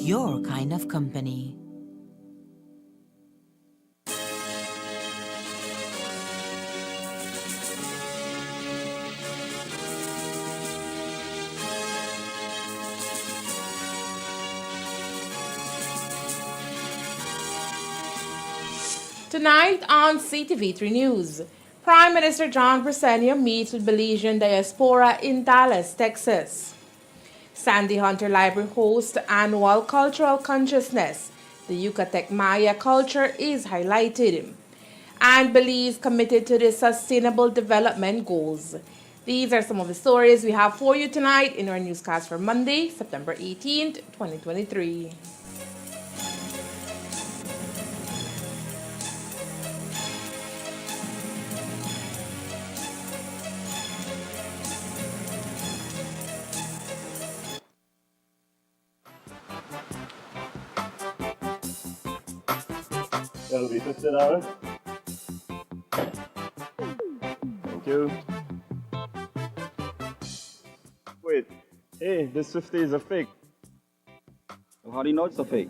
your kind of company. Tonight on CTV3 News, Prime Minister John Briseno meets with Belizean diaspora in Dallas, Texas. Sandy Hunter Library hosts annual cultural consciousness. The Yucatec Maya culture is highlighted. And Belize committed to the Sustainable Development Goals. These are some of the stories we have for you tonight in our newscast for Monday, September 18th, 2023. That'll be $50. Thank you. Wait, hey, this 50 is a fake. How do you know it's a fake?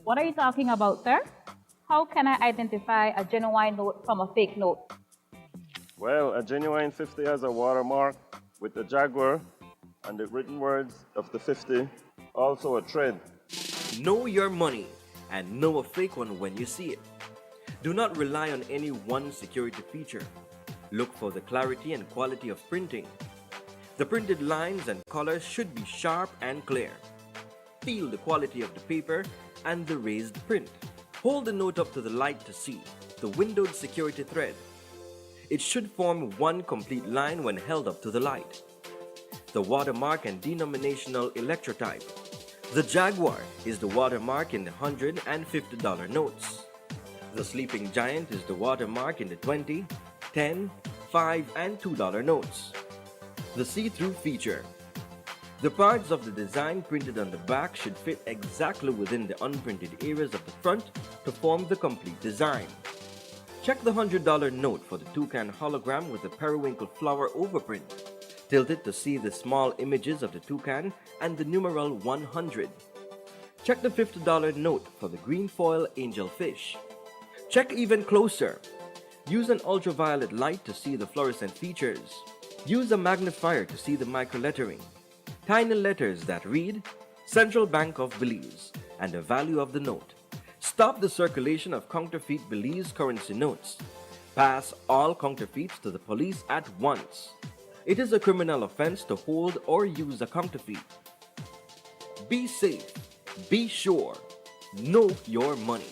What are you talking about, sir? How can I identify a genuine note from a fake note? Well, a genuine 50 has a watermark with the jaguar and the written words of the 50, also a thread. Know your money and know a fake one when you see it. Do not rely on any one security feature. Look for the clarity and quality of printing. The printed lines and colors should be sharp and clear. Feel the quality of the paper and the raised print. Hold the note up to the light to see the windowed security thread. It should form one complete line when held up to the light. The watermark and denominational electrotype. The Jaguar is the watermark in the $100 and $50 notes. The Sleeping Giant is the watermark in the $20, $10, $5, and $2 notes. The see-through feature. The parts of the design printed on the back should fit exactly within the unprinted areas of the front to form the complete design. Check the $100 note for the toucan hologram with the periwinkle flower overprint. Tilt it to see the small images of the toucan and the numeral 100. Check the $50 note for the green foil angelfish. Check even closer. Use an ultraviolet light to see the fluorescent features. Use a magnifier to see the microlettering. Tiny letters that read Central Bank of Belize and the value of the note. Stop the circulation of counterfeit Belize currency notes. Pass all counterfeits to the police at once. It is a criminal offense to hold or use a counterfeit. Be safe. Be sure. Know your money.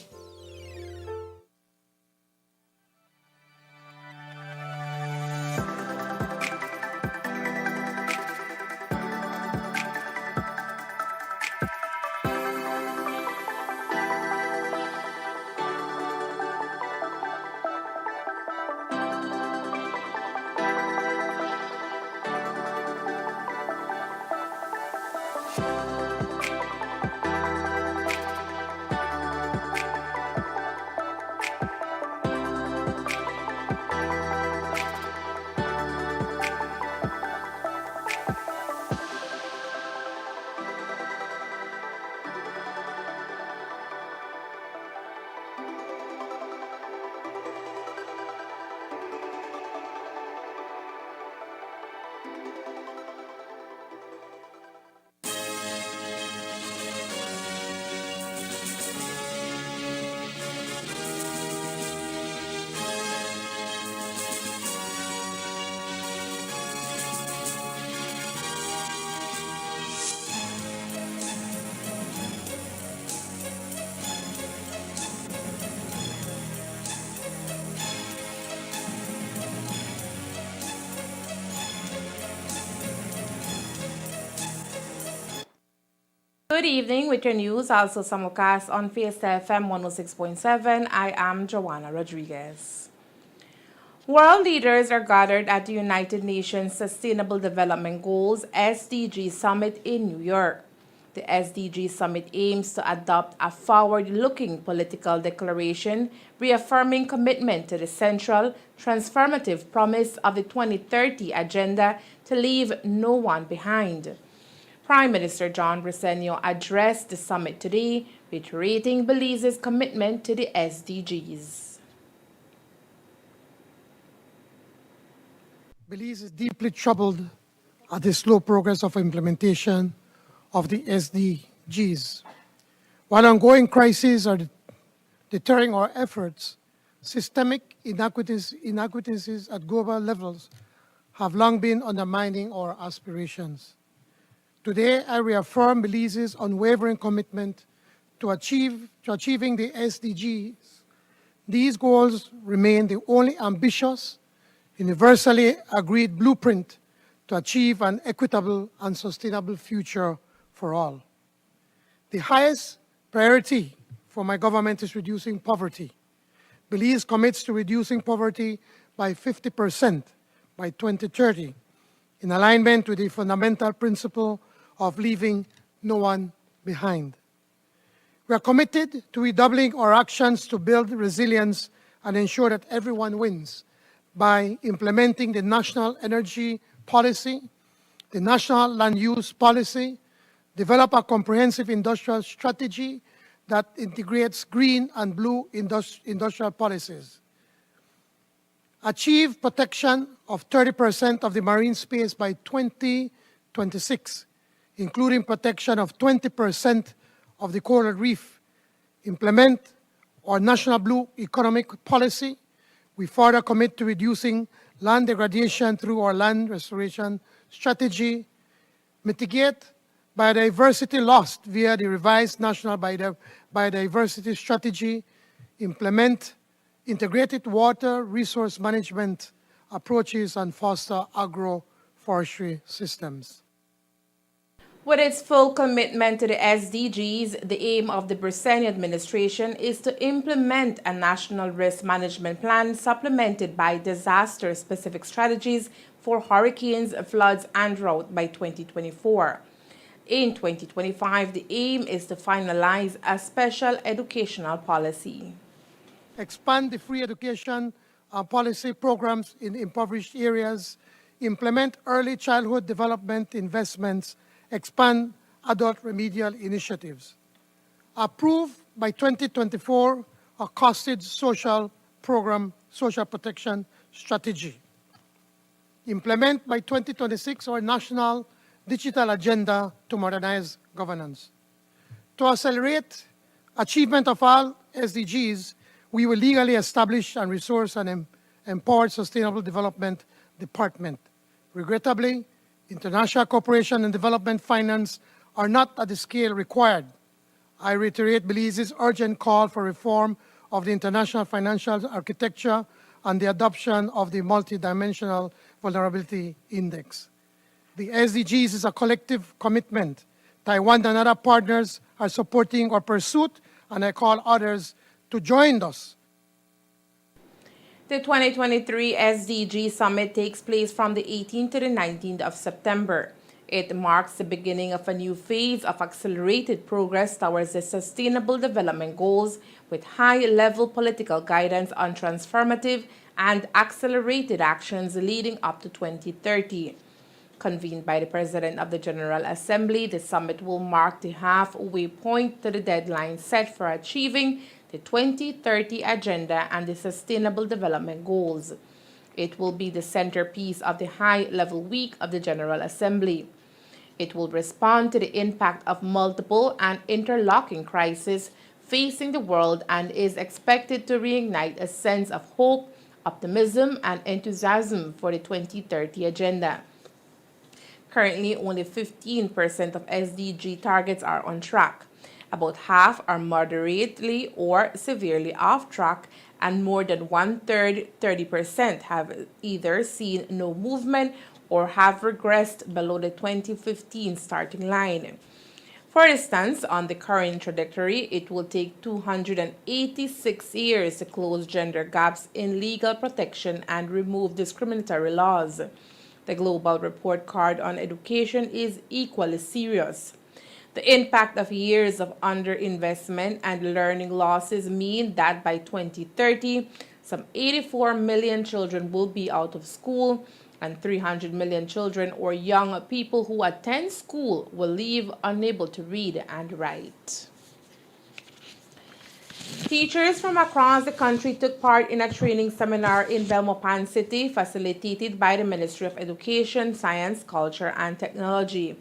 Good evening with your news, also simulcast on Fiesta FM 106.7. I am Joanna Rodriguez. World leaders are gathered at the United Nations Sustainable Development Goals SDG Summit in New York. The SDG Summit aims to adopt a forward-looking political declaration reaffirming commitment to the central, transformative promise of the 2030 Agenda to leave no one behind. Prime Minister John Briceño addressed the summit today, reiterating Belize's commitment to the SDGs. Belize is deeply troubled at the slow progress of implementation of the SDGs. While ongoing crises are deterring our efforts, systemic inequities at global levels have long been undermining our aspirations. Today, I reaffirm Belize's unwavering commitment to achieving the SDGs. These goals remain the only ambitious, universally agreed blueprint to achieve an equitable and sustainable future for all. The highest priority for my government is reducing poverty. Belize commits to reducing poverty by 50% by 2030, in alignment with the fundamental principle of leaving no one behind. We are committed to redoubling our actions to build resilience and ensure that everyone wins by implementing the National Energy Policy, the National Land Use Policy, develop a comprehensive industrial strategy that integrates green and blue industrial policies, achieve protection of 30% of the marine space by 2026, including protection of 20% of the coral reef, implement our national blue economic policy. We further commit to reducing land degradation through our land restoration strategy, mitigate biodiversity lost via the revised national biodiversity strategy, implement integrated water resource management approaches, and foster agroforestry systems. With its full commitment to the SDGs, the aim of the Briceño administration is to implement a national risk management plan supplemented by disaster-specific strategies for hurricanes, floods, and drought by 2024. In 2025, the aim is to finalize a special educational policy. Expand the free education policy programs in impoverished areas, implement early childhood development investments, expand adult remedial initiatives. Approve by 2024 a costed social program, social protection strategy. Implement by 2026 our national digital agenda to modernize governance. To accelerate achievement of all SDGs, we will legally establish and resource an empowered sustainable development department. Regrettably, international cooperation and development finance are not at the scale required. I reiterate Belize's urgent call for reform of the international financial architecture and the adoption of the multidimensional vulnerability index. The SDGs is a collective commitment. Taiwan and other partners are supporting our pursuit, and I call others to join us. The 2023 SDG Summit takes place from the 18th to the 19th of September. It marks the beginning of a new phase of accelerated progress towards the Sustainable Development Goals, with high-level political guidance on transformative and accelerated actions leading up to 2030. Convened by the President of the General Assembly, the summit will mark the halfway point to the deadline set for achieving the 2030 Agenda and the Sustainable Development Goals. It will be the centerpiece of the High-Level Week of the General Assembly. It will respond to the impact of multiple and interlocking crises facing the world and is expected to reignite a sense of hope, optimism, and enthusiasm for the 2030 Agenda. Currently, only 15% of SDG targets are on track. About half are moderately or severely off track, and more than one-third, 30%, have either seen no movement or have regressed below the 2015 starting line. For instance, on the current trajectory, it will take 286 years to close gender gaps in legal protection and remove discriminatory laws. The Global Report Card on Education is equally serious. The impact of years of underinvestment and learning losses mean that by 2030, some 84 million children will be out of school, And 300 million children or young people who attend school will leave unable to read and write. Teachers from across the country took part in a training seminar in Belmopan City, facilitated by the Ministry of Education, Science, Culture, and Technology.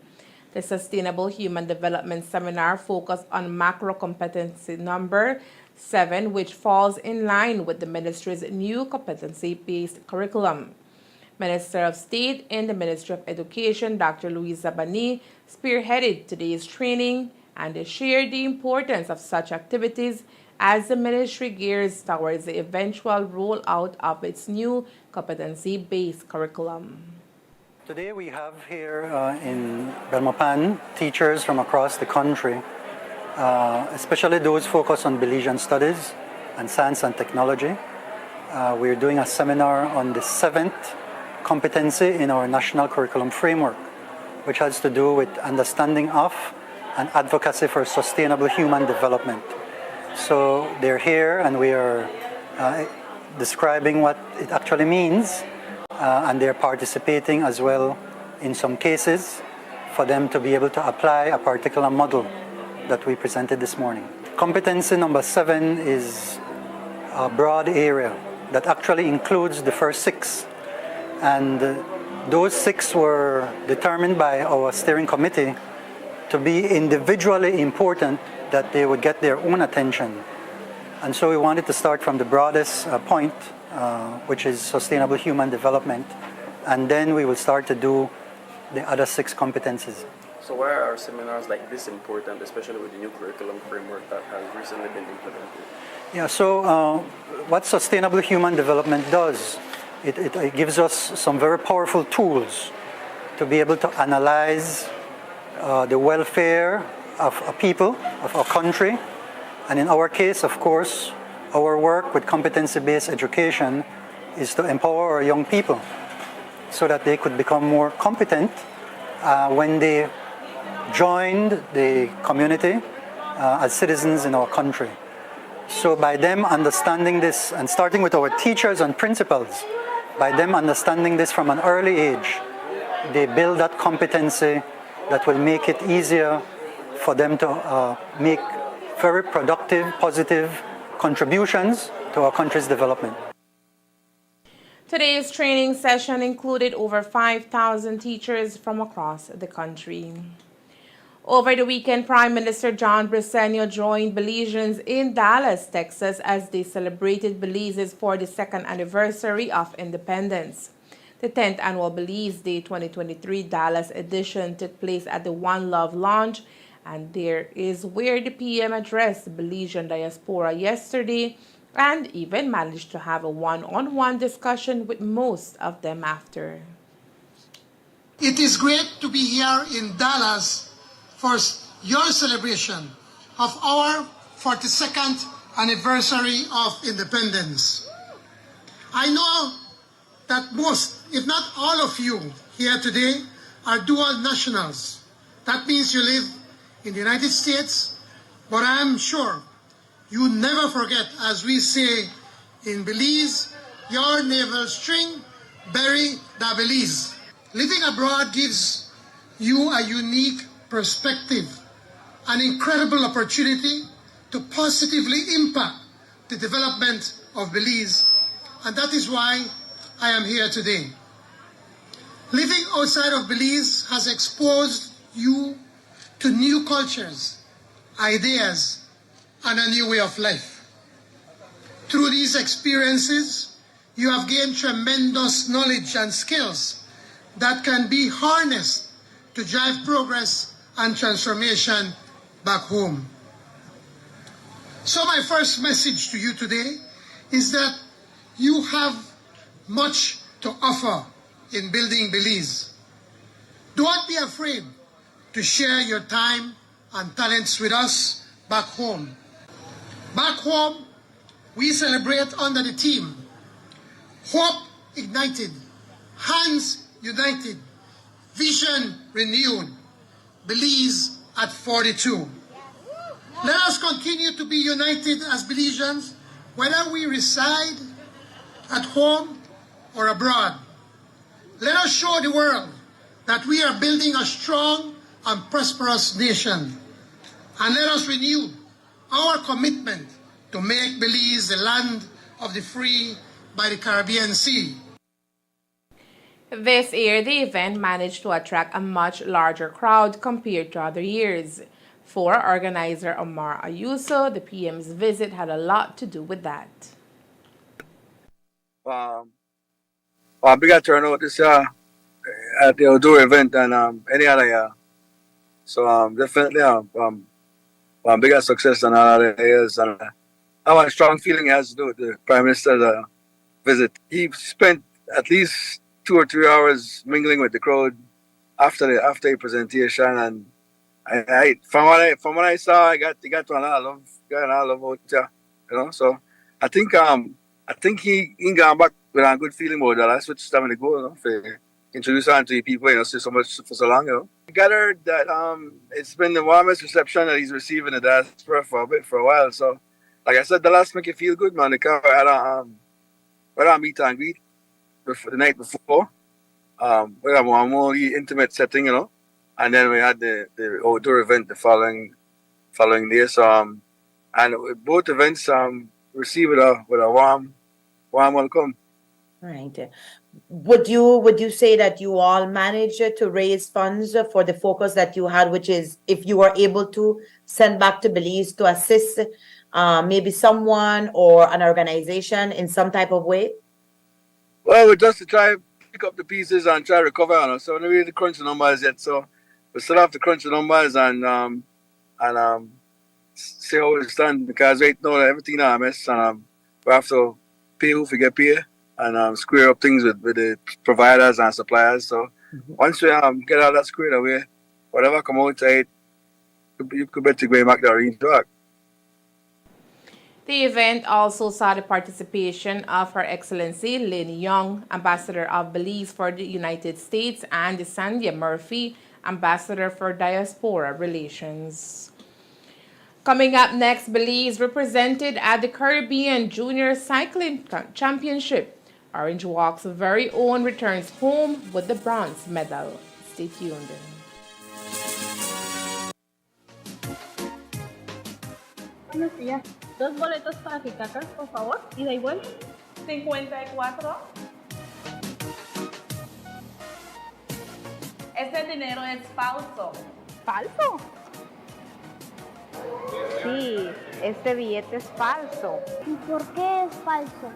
The Sustainable Human Development Seminar focused on macro competency number 7, which falls in line with the ministry's new competency-based curriculum. Minister of State in the Ministry of Education, Dr. Louisa Bani, spearheaded today's training and shared the importance of such activities as the ministry gears towards the eventual rollout of its new competency-based curriculum. Today we have here in Belmopan teachers from across the country, especially those focused on Belizean studies and science and technology. We're doing a seminar on the 7th competency in our national curriculum framework, which has to do with understanding of and advocacy for sustainable human development. So they're here and we are describing what it actually means, and they're participating as well in some cases for them to be able to apply a particular model that we presented this morning. Competency number 7 is a broad area that actually includes the first 6. And those 6 were determined by our steering committee to be individually important, that they would get their own attention. And so we wanted to start from the broadest point, which is sustainable human development, and then we will start to do the other 6 competencies. So why are seminars like this important, especially with the new curriculum framework that has recently been implemented? Yeah, so what sustainable human development does, it gives us some very powerful tools to be able to analyze the welfare of a people, of our country. And in our case, of course, our work with competency-based education is to empower our young people so that they could become more competent when they joined the community as citizens in our country. So by them understanding this, and starting with our teachers and principals, by them understanding this from an early age, they build that competency that will make it easier for them to make very productive, positive contributions to our country's development. Today's training session included over 5,000 teachers from across the country. Over the weekend, Prime Minister John Briceño joined Belizeans in Dallas, Texas, as they celebrated Belize's 42nd anniversary of independence. The 10th annual Belize Day 2023 Dallas edition took place at the One Love Lounge, and there is where the PM addressed the Belizean diaspora yesterday and even managed to have a one-on-one discussion with most of them after. It is great to be here in Dallas for your celebration of our 42nd anniversary of independence. I know that most, if not all of you here today are dual nationals. That means you live in the United States, but I am sure you never forget, as we say in Belize, your navel string, bury the Belize. Living abroad gives you a unique perspective, an incredible opportunity to positively impact the development of Belize, and that is why I am here today. Living outside of Belize has exposed you to new cultures, ideas, and a new way of life. Through these experiences, you have gained tremendous knowledge and skills that can be harnessed to drive progress and transformation back home. So my first message to you today is that you have much to offer in building Belize. Don't be afraid to share your time and talents with us back home. Back home, we celebrate under the theme, Hope Ignited, Hands United, Vision Renewed, Belize at 42. Let us continue to be united as Belizeans, whether we reside at home or abroad. Let us show the world that we are building a strong and prosperous nation. And let us renew our commitment to make Belize the land of the free by the Caribbean Sea. This year, the event managed to attract a much larger crowd compared to other years. For organizer Omar Ayuso, the PM's visit had a lot to do with that. A bigger turnout this year at the outdoor event than any other year. So definitely bigger success than all other years. And I have a strong feeling it has to do with the Prime Minister's visit. He spent at least 2 or 3 hours mingling with the crowd after the presentation, and I from what I saw, I got a lot of love out there, you know. So I think he gone back with a good feeling about that. That's what's time to go, you know, for introduce him to the people, you know, see so much for so long, you know. I gathered that it's been the warmest reception that he's received in the diaspora for a while. So like I said, the last make you feel good, man. We had a meet and greet the night before. We had one more intimate setting, you know, and then we had the outdoor event the following day. So and both events received with a warm welcome. Right. Would you say that you all managed to raise funds for the focus that you had, which is if you were able to send back to Belize to assist maybe someone or an organization in some type of way? Well, we're just to try pick up the pieces and try to recover on us. So we don't really crunch the numbers yet. So we still have to crunch the numbers and see how we stand, because right now everything is a mess, and we have to pay who we get paid and square up things with the providers and suppliers. So once we get all that squared away, whatever come out it, you could bet to go back to our back. The event also saw the participation of Her Excellency Lynn Young, Ambassador of Belize for the United States, and Sandia Murphy, Ambassador for Diaspora Relations. Coming up next, Belize represented at the Caribbean Junior Cycling Championship. Orange Walk's very own returns home with the bronze medal. Stay tuned. Buenos días. 2 boletos para Picacas, por favor. ¿Ida y vuelta? 54. Ese dinero es falso. ¿Falso? Sí, este billete es falso. ¿Y por qué es falso?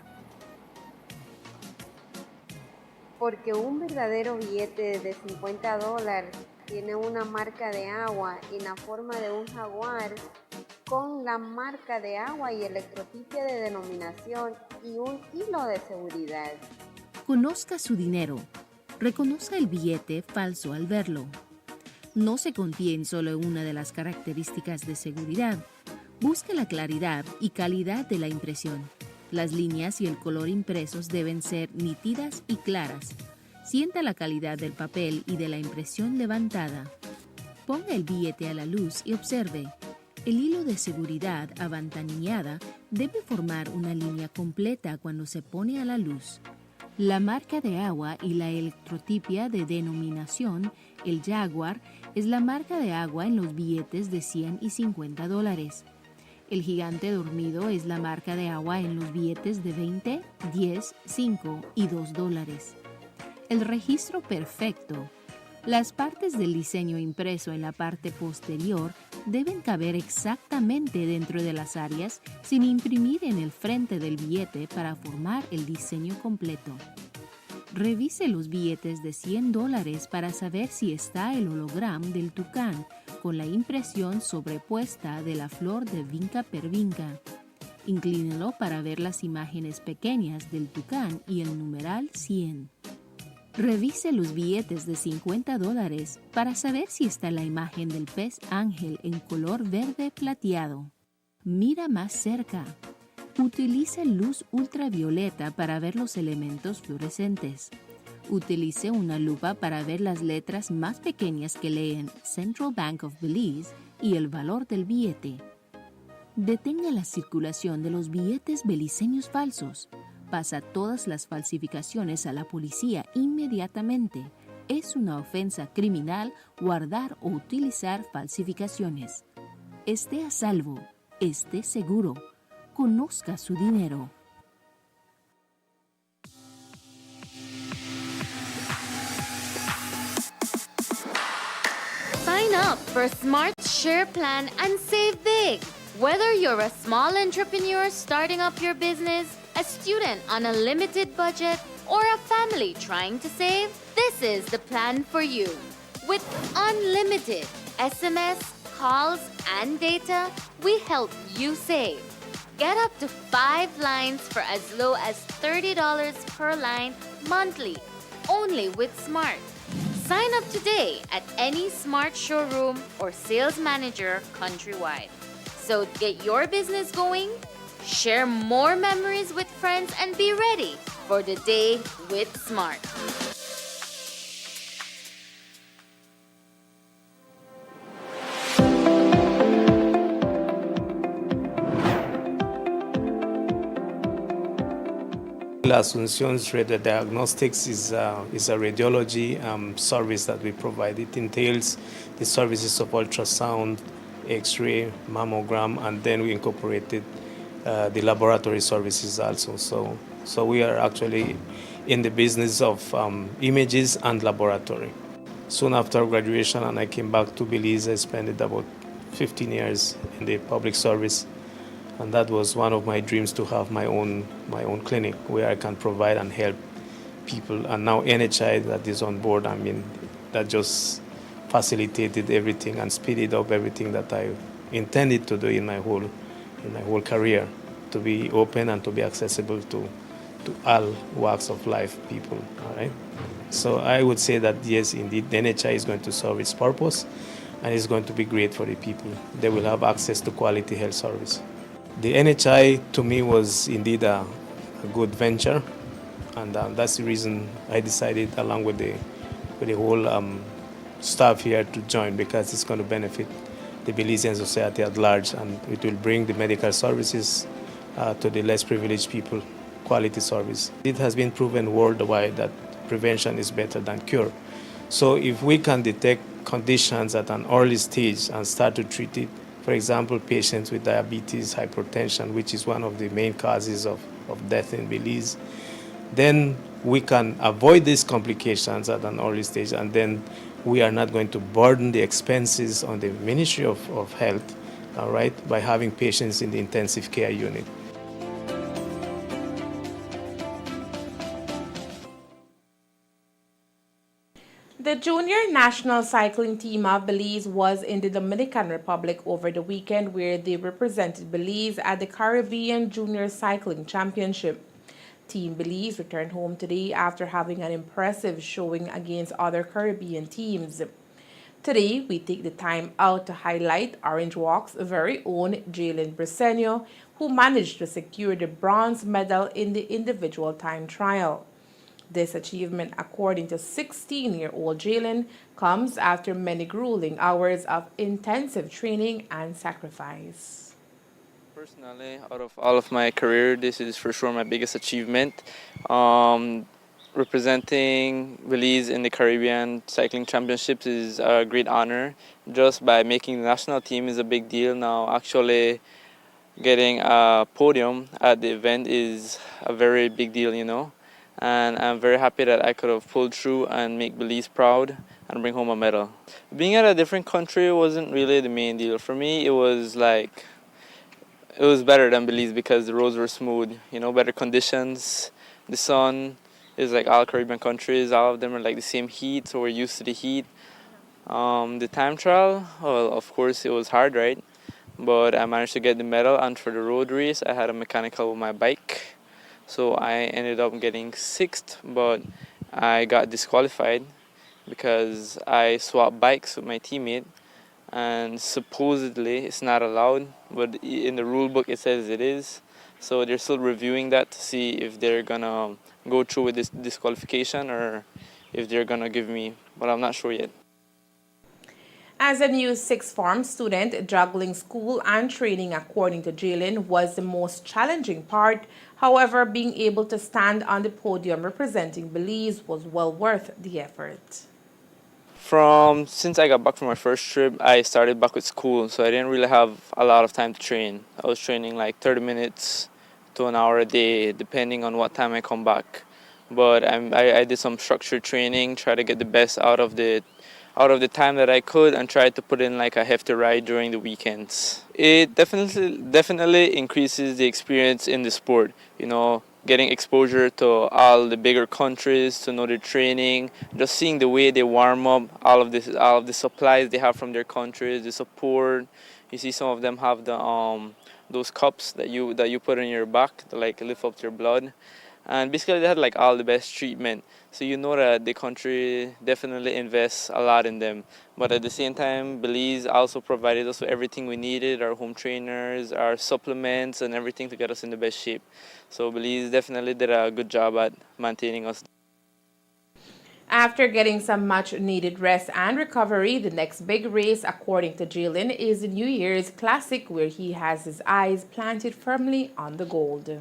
Porque un verdadero billete de $50 tiene una marca de agua en la forma de un jaguar con la marca de agua y electrotipia de denominación y un hilo de seguridad. Conozca su dinero. Reconozca el billete falso al verlo. No se confíe en solo una de las características de seguridad. Busque la claridad y calidad de la impresión. Las líneas y el color impresos deben ser nítidas y claras. Sienta la calidad del papel y de la impresión levantada. Ponga el billete a la luz y observe. El hilo de seguridad abantanillada debe formar una línea completa cuando se pone a la luz. La marca de agua y la electrotipia de denominación, el Jaguar, es la marca de agua en los billetes de $100 y $50. El gigante dormido es la marca de agua en los billetes de $20, $10, $5 y $2. El registro perfecto. Las partes del diseño impreso en la parte posterior deben caber exactamente dentro de las áreas sin imprimir en el frente del billete para formar el diseño completo. Revise los billetes de $100 para saber si está el holograma del tucán con la impresión sobrepuesta de la flor de vinca per vinca. Inclínelo para ver las imágenes pequeñas del tucán y el numeral 100. Revise los billetes de $50 para saber si está la imagen del pez ángel en color verde plateado. Mira más cerca. Utilice luz ultravioleta para ver los elementos fluorescentes. Utilice una lupa para ver las letras más pequeñas que leen Central Bank of Belize y el valor del billete. Detenga la circulación de los billetes beliceños falsos. Pasa todas las falsificaciones a la policía inmediatamente. Es una ofensa criminal guardar o utilizar falsificaciones. Esté a salvo, esté seguro, conozca su dinero. Sign up for Smart Share Plan and save big. Whether you're a small entrepreneur starting up your business, a student on a limited budget, or a family trying to save, this is the plan for you. With unlimited SMS, calls, and data, we help you save. Get up to 5 lines for as low as $30 per line monthly, only with Smart. Sign up today at any Smart showroom or sales manager countrywide. So get your business going, share more memories with friends, and be ready for the day with Smart. Asunción's radiodiagnostics is a radiology service that we provide. It entails the services of ultrasound, X-ray, mammogram, and then we incorporated the laboratory services also. So we are actually in the business of images and laboratory. Soon after graduation, and I came back to Belize, I spent about 15 years in the public service. And that was one of my dreams, to have my own clinic where I can provide and help people. And now NHI that is on board, I mean, that just facilitated everything and speeded up everything that I intended to do in my whole career, to be open and to be accessible to all walks of life people. All right. So I would say that yes, indeed, the NHI is going to serve its purpose, and it's going to be great for the people. They will have access to quality health service. The NHI, to me, was indeed a good venture, and that's the reason I decided, along with the whole staff here, to join, because it's going to benefit the Belizean society at large, and it will bring the medical services to the less privileged people, quality service. It has been proven worldwide that prevention is better than cure. So if we can detect conditions at an early stage and start to treat it, for example, patients with diabetes, hypertension, which is one of the main causes of death in Belize, then we can avoid these complications at an early stage, and then we are not going to burden the expenses on the Ministry of Health, all right, by having patients in the intensive care unit. The junior national cycling team of Belize was in the Dominican Republic over the weekend, where they represented Belize at the Caribbean Junior Cycling Championship. Team Belize returned home today after having an impressive showing against other Caribbean teams. Today, we take the time out to highlight Orange Walk's very own Jalen Briseño, who managed to secure the bronze medal in the individual time trial. This achievement, according to 16-year-old Jalen, comes after many grueling hours of intensive training and sacrifice. Personally, out of all of my career, this is for sure my biggest achievement. Representing Belize in the Caribbean Cycling Championships is a great honor. Just by making the national team is a big deal. Now, actually getting a podium at the event is a very big deal, you know. And I'm very happy that I could have pulled through and make Belize proud and bring home a medal. Being at a different country wasn't really the main deal. For me, it was better than Belize because the roads were smooth, you know, better conditions. The sun is like all Caribbean countries, all of them are like the same heat, so we're used to the heat. The time trial, well, of course it was hard, right? But I managed to get the medal, and for the road race, I had a mechanical with my bike. So I ended up getting 6th, but I got disqualified because I swapped bikes with my teammate, and supposedly it's not allowed, but in the rule book it says it is. So they're still reviewing that to see if they're gonna go through with this disqualification or if they're gonna give me, but I'm not sure yet. As a new sixth form student, juggling school and training, according to Jalen, was the most challenging part. However, being able to stand on the podium representing Belize was well worth the effort. Since I got back from my first trip, I started back with school, so I didn't really have a lot of time to train. I was training like 30 minutes to an hour a day, depending on what time I come back. But I did some structured training, try to get the best out of the time that I could, and try to put in like a hefty ride during the weekends. It definitely increases the experience in the sport. You know, getting exposure to all the bigger countries, to know their training, just seeing the way they warm up, all of the supplies they have from their countries, the support. You see some of them have the those cups that you put on your back to like lift up your blood. And basically they had like all the best treatment. So you know that the country definitely invests a lot in them. But at the same time, Belize also provided us with everything we needed, our home trainers, our supplements, and everything to get us in the best shape. So Belize definitely did a good job at maintaining us. After getting some much needed rest and recovery, the next big race, according to Jalen, is the New Year's Classic, where he has his eyes planted firmly on the gold.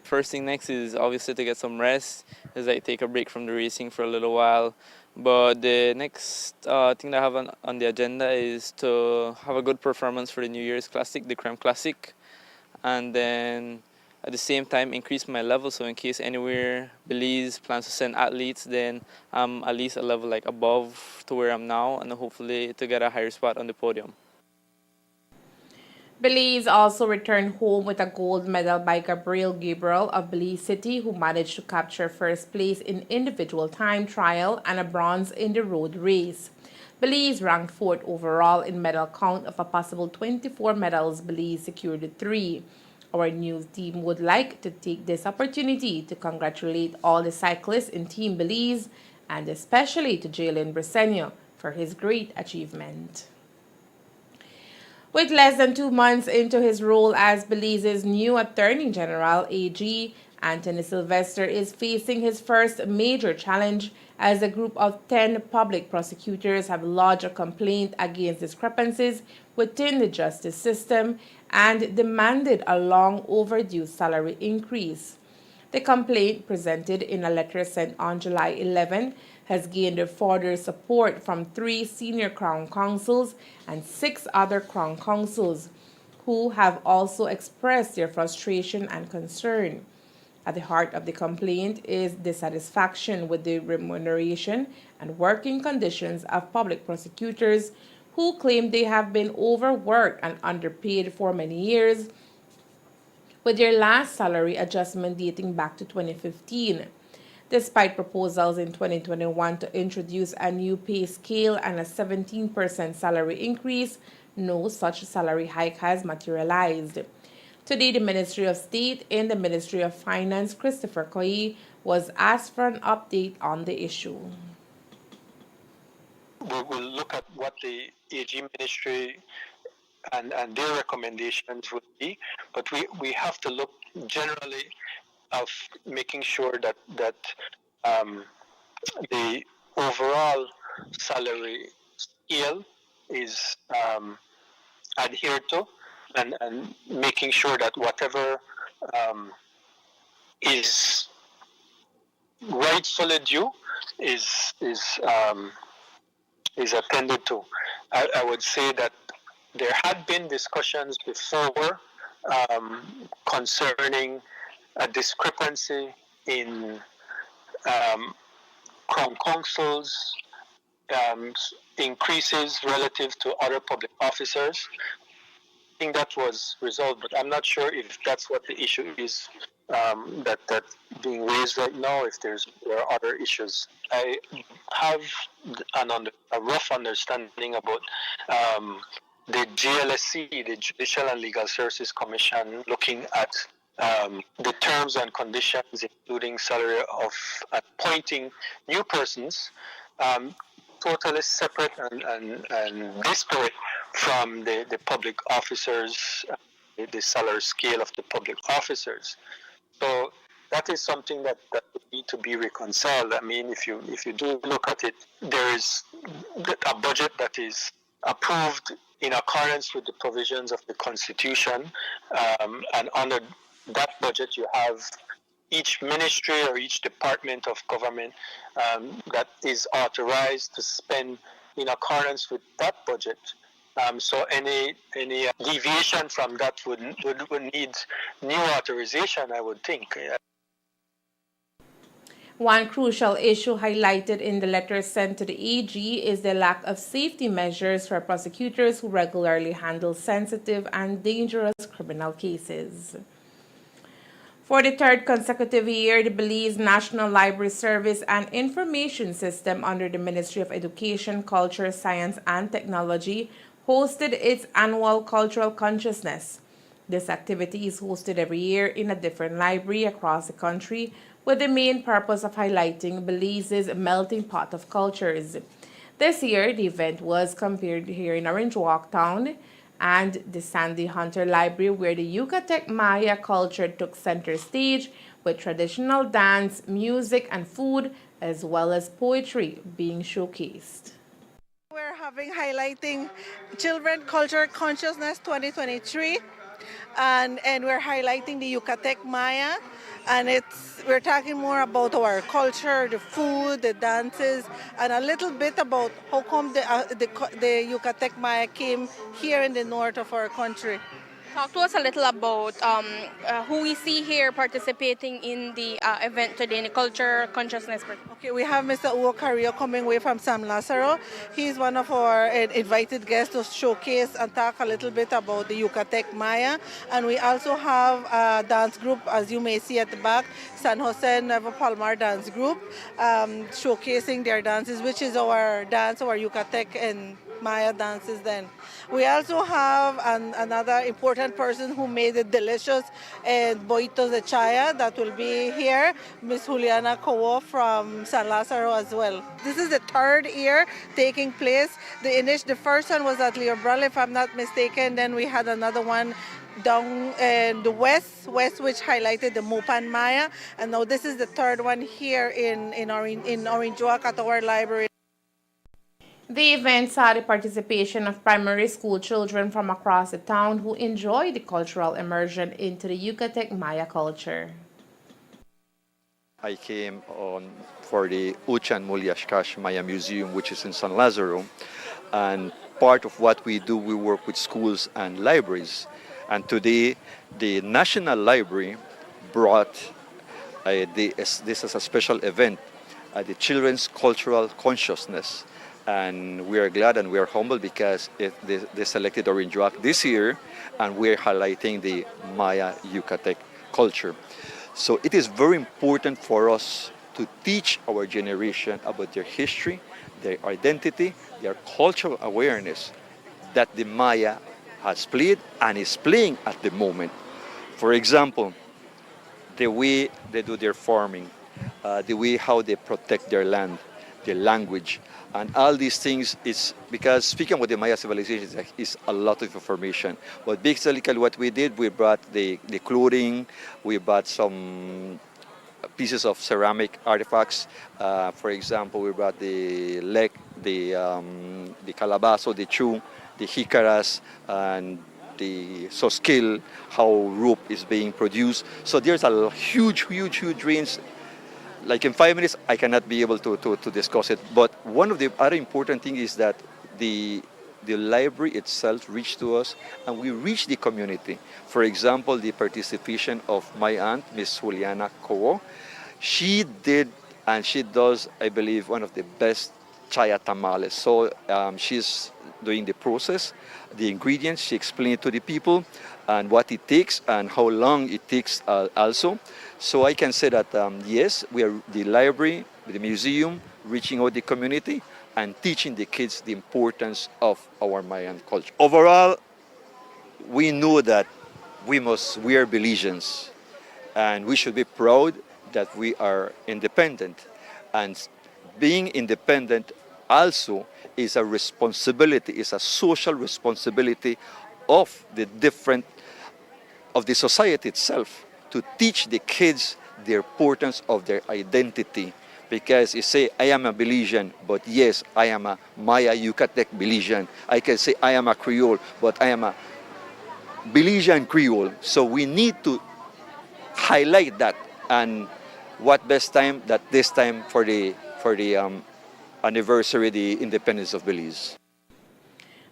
First thing next is obviously to get some rest, is like take a break from the racing for a little while. But the next thing that I have on the agenda is to have a good performance for the New Year's Classic, the Creme Classic, and then at the same time increase my level. So in case anywhere Belize plans to send athletes, then I'm at least a level like above to where I'm now, and hopefully to get a higher spot on the podium. Belize also returned home with a gold medal by Gabriel Gabriel of Belize City, who managed to capture first place in individual time trial and a bronze in the road race. Belize ranked fourth overall in medal count of a possible 24 medals. Belize secured 3. Our news team would like to take this opportunity to congratulate all the cyclists in Team Belize and especially to Jalen Bresenio for his great achievement. With less than 2 months into his role as Belize's new Attorney General, AG, Anthony Sylvester is facing his first major challenge as a group of 10 public prosecutors have lodged a complaint against discrepancies within the justice system and demanded a long overdue salary increase. The complaint, presented in a letter sent on July 11, has gained further support from 3 senior Crown Counsels and 6 other Crown Counsels, who have also expressed their frustration and concern. At the heart of the complaint is dissatisfaction with the remuneration and working conditions of public prosecutors, who claim they have been overworked and underpaid for many years, with their last salary adjustment dating back to 2015. Despite proposals in 2021 to introduce a new pay scale and a 17% salary increase, no such salary hike has materialized. Today, the Ministry of State and the Ministry of Finance, Christopher Koyi, was asked for an update on the issue. We will look at what the AG Ministry and their recommendations would be, but we have to look generally of making sure that the overall salary scale is adhered to, and making sure that whatever is rightfully due is attended to. I would say that there had been discussions before concerning a discrepancy in Crown Counsels increases relative to other public officers. I think that was resolved, but I'm not sure if that's what the issue is that being raised right now. If there are other issues, I have a rough understanding about the JLSC, the Judicial and Legal Services Commission, looking at the terms and conditions, including salary of appointing new persons, totally separate and disparate from the public officers, the salary scale of the public officers. So that is something that would need to be reconciled. I mean, if you do look at it, there is a budget that is approved in accordance with the provisions of the Constitution, and under that budget you have each ministry or each department of government that is authorized to spend in accordance with that budget. So any deviation from that would need new authorization, I would think. One crucial issue highlighted in the letter sent to the AG is the lack of safety measures for prosecutors who regularly handle sensitive and dangerous criminal cases. For the third consecutive year, the Belize National Library Service and Information System under the Ministry of Education, Culture, Science, and Technology hosted its annual Cultural Consciousness. This activity is hosted every year in a different library across the country with the main purpose of highlighting Belize's melting pot of cultures. This year, the event was compared here in Orange Walk Town and the Sandy Hunter Library, where the Yucatec Maya culture took center stage with traditional dance, music, and food, as well as poetry being showcased. We're highlighting Children Culture Consciousness 2023, and we're highlighting the Yucatec Maya, and we're talking more about our culture, the food, the dances, and a little bit about how come the Yucatec Maya came here in the north of our country. Talk to us a little about who we see here participating in the event today, in the Culture Consciousness. Okay, we have Mr. Ugo Carrillo coming away from San Lazaro. He's one of our invited guests to showcase and talk a little bit about the Yucatec Maya. And we also have a dance group, as you may see at the back, San Jose Nuevo Palmar Dance Group, showcasing their dances, which is our dance, our Yucatec and Maya dances then. We also have another important person who made it delicious, boitos de chaya, that will be here, Miss Juliana Cowo from San Lazaro as well. This is the third year taking place. The first one was at Liobral, if I'm not mistaken. Then we had another one down in the west, which highlighted the Mopan Maya. And now this is the third one here in Orange Walk at our library. The event saw the participation of primary school children from across the town who enjoyed the cultural immersion into the Yucatec Maya culture. I came for the Uchan Mulyashkash Maya Museum, which is in San Lazaro, and part of what we do, we work with schools and libraries. And today, the National Library brought this as a special event, the Children's Cultural Consciousness. And we are glad and we are humbled because they selected Orange Walk this year, and we're highlighting the Maya Yucatec culture. So it is very important for us to teach our generation about their history, their identity, their cultural awareness that the Maya has played and is playing at the moment. For example, the way they do their farming, the way how they protect their land, their language, and all these things. Is because speaking about the Maya civilization is a lot of information. But basically what we did, we brought the clothing, we brought some pieces of ceramic artifacts. For example, we brought the leg, the calabazo, the chu, the jicaras, and the soskil, how rope is being produced. So there's a huge range. Like in 5 minutes, I cannot be able to discuss it. But one of the other important things is that the library itself reached to us, and we reached the community. For example, the participation of my aunt, Miss Juliana Cowo. She did, and she does, I believe, one of the best chaya tamales. So she's doing the process, the ingredients. She explained to the people and what it takes and how long it takes also. So I can say that yes, we are the library, the museum, reaching out the community and teaching the kids the importance of our Mayan culture. Overall, we know that we are Belizeans, and we should be proud that we are independent. And being independent also is a responsibility, is a social responsibility of the society itself, to teach the kids the importance of their identity, Because you say, I am a Belizean, but yes, I am a Maya Yucatec Belizean. I can say I am a Creole, but I am a Belizean Creole. So we need to highlight that. And what best time that this time for the anniversary, the independence of Belize.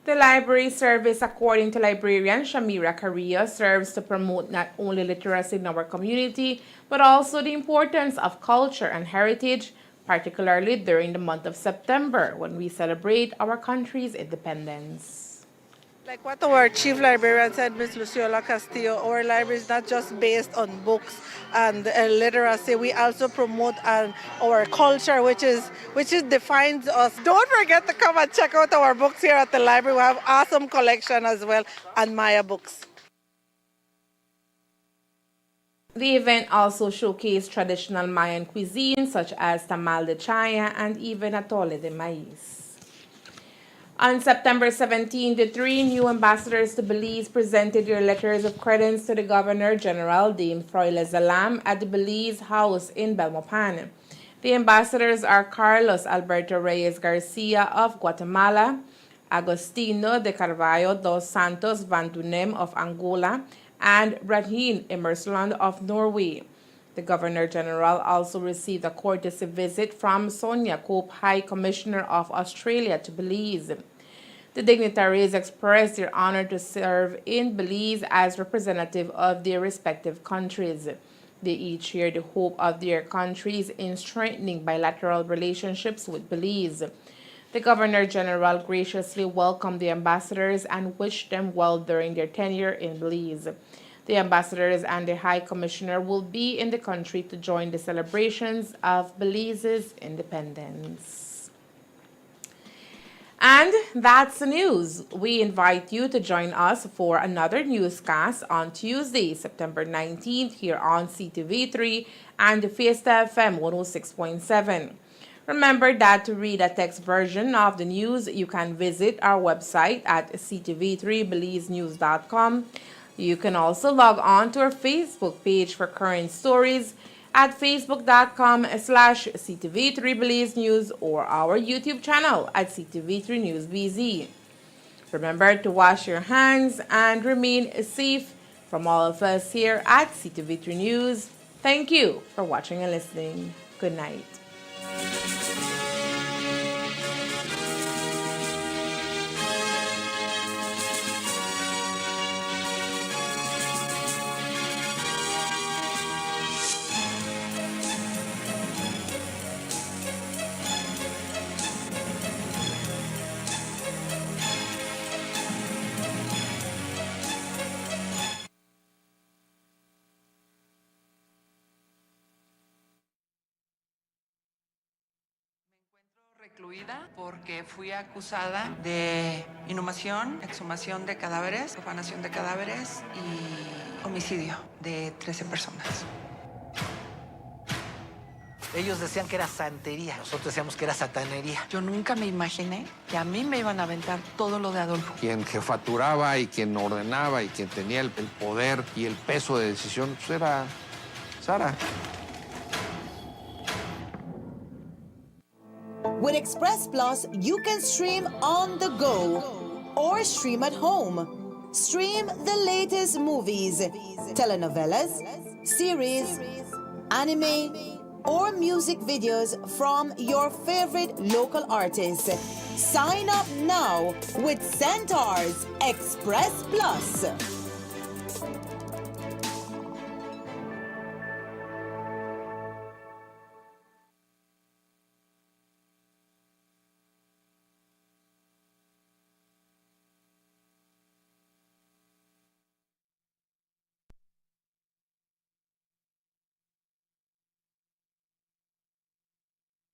The library service, according to librarian Shamira Carrillo, serves to promote not only literacy in our community, but also the importance of culture and heritage, particularly during the month of September, when we celebrate our country's independence. Like what our chief librarian said, Ms. Luciola Castillo, our library is not just based on books and literacy. We also promote our culture, which defines us. Don't forget to come and check out our books here at the library. We have awesome collection as well, and Maya books. The event also showcased traditional Mayan cuisine such as tamal de chaya and even atole de maíz. On September 17, the 3 new ambassadors to Belize presented their letters of credence to the Governor General, Dame Froile Zalam, at the Belize House in Belmopan. The ambassadors are Carlos Alberto Reyes Garcia of Guatemala, Agostino de Carvalho dos Santos Van Dunem of Angola, and Raheen Emersland of Norway. The Governor General also received a courtesy visit from Sonia Cope, High Commissioner of Australia to Belize. The dignitaries expressed their honor to serve in Belize as representative of their respective countries. They each share the hope of their countries in strengthening bilateral relationships with Belize. The Governor General graciously welcomed the ambassadors and wished them well during their tenure in Belize. The ambassadors and the High Commissioner will be in the country to join the celebrations of Belize's independence. And that's the news. We invite you to join us for another newscast on Tuesday, September 19th, here on CTV3 and the Fiesta FM 106.7. Remember that to read a text version of the news, you can visit our website at ctv3belizenews.com. You can also log on to our Facebook page for current stories at facebook.com/CTV3BelizeNews or our YouTube channel at CTV3 News BZ. Remember to wash your hands and remain safe. From all of us here at CTV3 News, thank you for watching and listening. Good night. Recluida porque fui acusada de inhumación, exhumación de cadáveres, profanación de cadáveres y homicidio de 13 personas. Ellos decían que era santería, nosotros decíamos que era satanería. Yo nunca me imaginé que a mí me iban a aventar todo lo de Adolfo. Quien jefaturaba y quien ordenaba y quien tenía el poder y el peso de decisión pues era Sara. With Express Plus, you can stream on the go or stream at home. Stream the latest movies, telenovelas, series, anime, or music videos from your favorite local artists. Sign up now with Centaur's Express Plus.